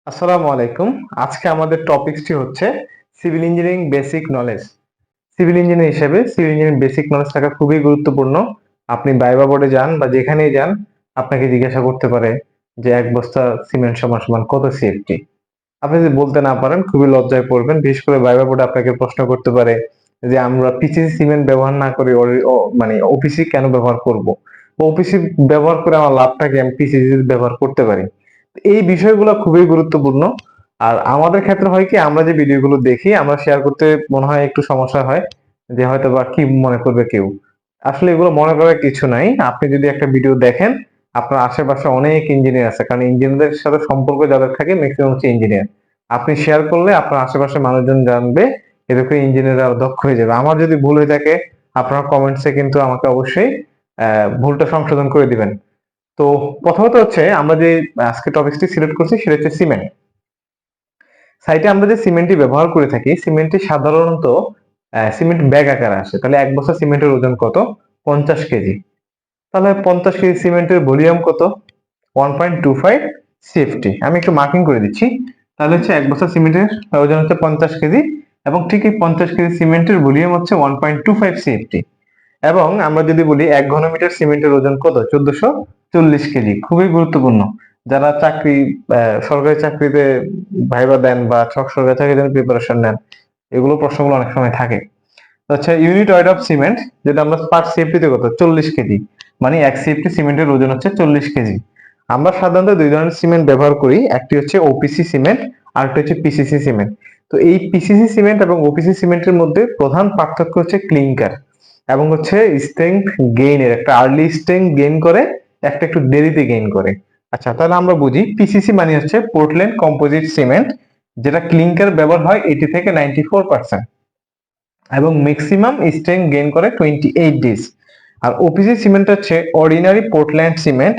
আসসালামু আলাইকুম। আজকে আমাদের টপিকসটি হচ্ছে civil engineering basic knowledge. Civil engineer হিসেবে সিভিল ইঞ্জিনিয়ারিং বেসিক নলেজ থাকা খুবই গুরুত্বপূর্ণ। আপনি ভাইবা বোর্ডে যান বা যেখানেই যান, আপনাকে জিজ্ঞাসা করতে পারে যে এক বস্তা সিমেন্ট সমান সমান কত সিএফটি। আপনি যদি বলতে না পারেন খুবই লজ্জায় পড়বেন। বিশেষ করে ভাইবা বোর্ডে আপনাকে প্রশ্ন করতে পারে যে আমরা পিসিসি সিমেন্ট ব্যবহার না করে মানে ওপিসি কেন ব্যবহার করব, বা ওপিসি ব্যবহার করে আমার লাভটা কি, আমি পিসিসি ব্যবহার করতে পারি। এই বিষয়গুলো খুবই গুরুত্বপূর্ণ। আর আমাদের ক্ষেত্রে হয় কি, আমরা যে ভিডিওগুলো দেখি আমরা শেয়ার করতে মনে হয় একটু সমস্যা হয়, যে হয়তো বা কি মনে করবে কেউ। আসলে এগুলো মনে করার কিছু নাই। আপনি যদি একটা ভিডিও দেখেন, আপনার আশেপাশে অনেক ইঞ্জিনিয়ার আছে, কারণ ইঞ্জিনিয়ারদের সাথে সম্পর্ক যাদের থাকে ম্যাক্সিমাম হচ্ছে ইঞ্জিনিয়ার। আপনি শেয়ার করলে আপনার আশেপাশে মানুষজন জানবে, এতে করে ইঞ্জিনিয়াররা দক্ষ হয়ে যাবে। আমার যদি ভুল হয়ে থাকে, আপনার কমেন্টসে কিন্তু আমাকে অবশ্যই ভুলটা সংশোধন করে দিবেন। তো প্রথমত হচ্ছে আমরা যে আজকে টপিকটি সিলেক্ট করছি সেটা হচ্ছে সিমেন্ট। সাইটে আমরা যে সিমেন্টটি ব্যবহার করে থাকি, সিমেন্টটি সাধারণত সিমেন্ট ব্যাগ আকারে আসে। তাহলে এক বস্তা সিমেন্টের ওজন কত? 50 কেজি। তাহলে 50 কেজি সিমেন্টের ভলিউম কত? 1.25 সিএফটি। আমি একটু মার্কিং করে দিচ্ছি। তাহলে হচ্ছে এক বস্তা সিমেন্টের ওজন হচ্ছে 50 কেজি, এবং ঠিক এই 50 কেজি সিমেন্টের ভলিউম হচ্ছে 1.25 সিএফটি। এবং আমরা যদি বলি 1 ঘনমিটার সিমেন্টের ওজন কত? 1440 কেজি। খুবই গুরুত্বপূর্ণ। যারা সরকারি চাকরিতে ভাইবা দেন বা সরকারি চাকরির জন্য প্রিপারেশন নেন, এগুলো প্রশ্নগুলো অনেক সময় থাকে। আচ্ছা, ইউনিট ওয়েট অফ সিমেন্ট যেটা আমরা পার সিএফটি তে কত? 40 কেজি। মানে এক সিএফটি সিমেন্টের ওজন হচ্ছে 40 কেজি। আমরা সাধারণত দুই ধরনের সিমেন্ট ব্যবহার করি, একটি হচ্ছে ওপিসি সিমেন্ট, আর একটা হচ্ছে পিসিসি সিমেন্ট। তো এই পিসিসি সিমেন্ট এবং ওপিসি সিমেন্টের মধ্যে প্রধান পার্থক্য হচ্ছে ক্লিংকার, এবং হচ্ছে স্ট্রেংথ গেইনের, একটা আর্লি স্ট্রেংথ গেইন করে, একটা একটু দেরিতে গেইন করে। আচ্ছা, তাহলে আমরা বুঝি পিসিসি মানে হচ্ছে পোর্টল্যান্ড কম্পোজিট সিমেন্ট, যেটা ক্লিংকার ব্যবহার হয় 80 থেকে 94%, এবং ম্যাক্সিমাম স্ট্রেংথ গেইন করে 28 ডেজ। আর ওপিসি সিমেন্ট হচ্ছে অর্ডিনারি পোর্টল্যান্ড সিমেন্ট,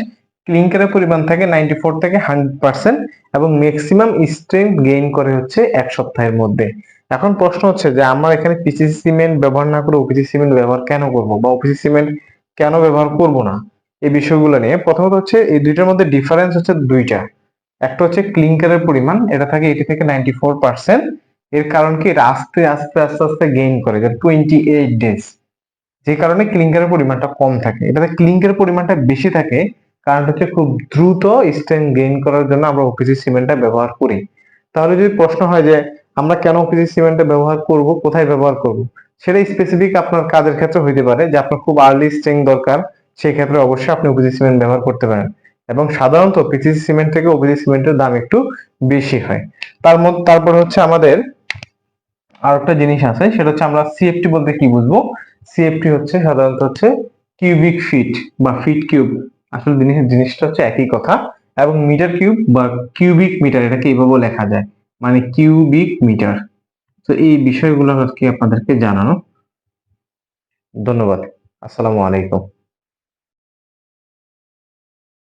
ক্লিংকারের পরিমাণ থাকে 94 থেকে 100%, এবং ম্যাক্সিমাম স্ট্রেংথ গেইন করে হচ্ছে 1 সপ্তাহের মধ্যে। এখন প্রশ্ন হচ্ছে যে আমরা এখানে পিসিসি সিমেন্ট ব্যবহার না করে ওপিসি সিমেন্ট ব্যবহার কেন করব, বা ওপিসি সিমেন্ট কেন ব্যবহার করব না, এই বিষয়গুলো নিয়ে প্রথমত হচ্ছে এই দুইটার মধ্যে ডিফারেন্স হচ্ছে দুইটা। একটা হচ্ছে ক্লিংকারের পরিমাণ, এটা থাকে 80 থেকে 94%। এর কারণ কি, এটা আস্তে আস্তে আস্তে আস্তে গেইন করে, যে 28 ডেজ। যে কারণে ক্লিংকারের পরিমাণটা কম থাকে। এটাতে ক্লিংকারের পরিমাণটা বেশি থাকে, কারণ হচ্ছে খুব দ্রুত স্ট্রেংথ গেইন করার জন্য আমরা ওপিসি সিমেন্টটা ব্যবহার করি। তাহলে যদি প্রশ্ন হয় যে আমরা কেন ওপিসি সিমেন্টটা ব্যবহার করব, কোথায় ব্যবহার করব, সেটা স্পেসিফিক আপনার কাজের ক্ষেত্রে হইতে পারে, যে আপনার খুব আর্লি স্ট্রেংথ দরকার, সেই ক্ষেত্রে অবশ্যই আপনি ওপিসি সিমেন্ট ব্যবহার করতে পারেন। এবং সাধারণত পিসিসি সিমেন্ট থেকে ওপিসি সিমেন্টের দাম একটু বেশি হয়। তারপর হচ্ছে আমাদের আর একটা জিনিস আছে, সেটা হচ্ছে আমরা সিএফটি বলতে কি বুঝবো। সিএফটি হচ্ছে সাধারণত হচ্ছে কিউবিক ফিট বা ফিট কিউব। আসলে জিনিসটা হচ্ছে একই কথা। এবং মিটার কিউব বা কিউবিক মিটার, এটাকে এইভাবে লেখা যায়, মানে কিউবিক মিটার। তো এই বিষয়গুলো আজকে আপনাদেরকে জানানো। ধন্যবাদ। আসসালামু আলাইকুম।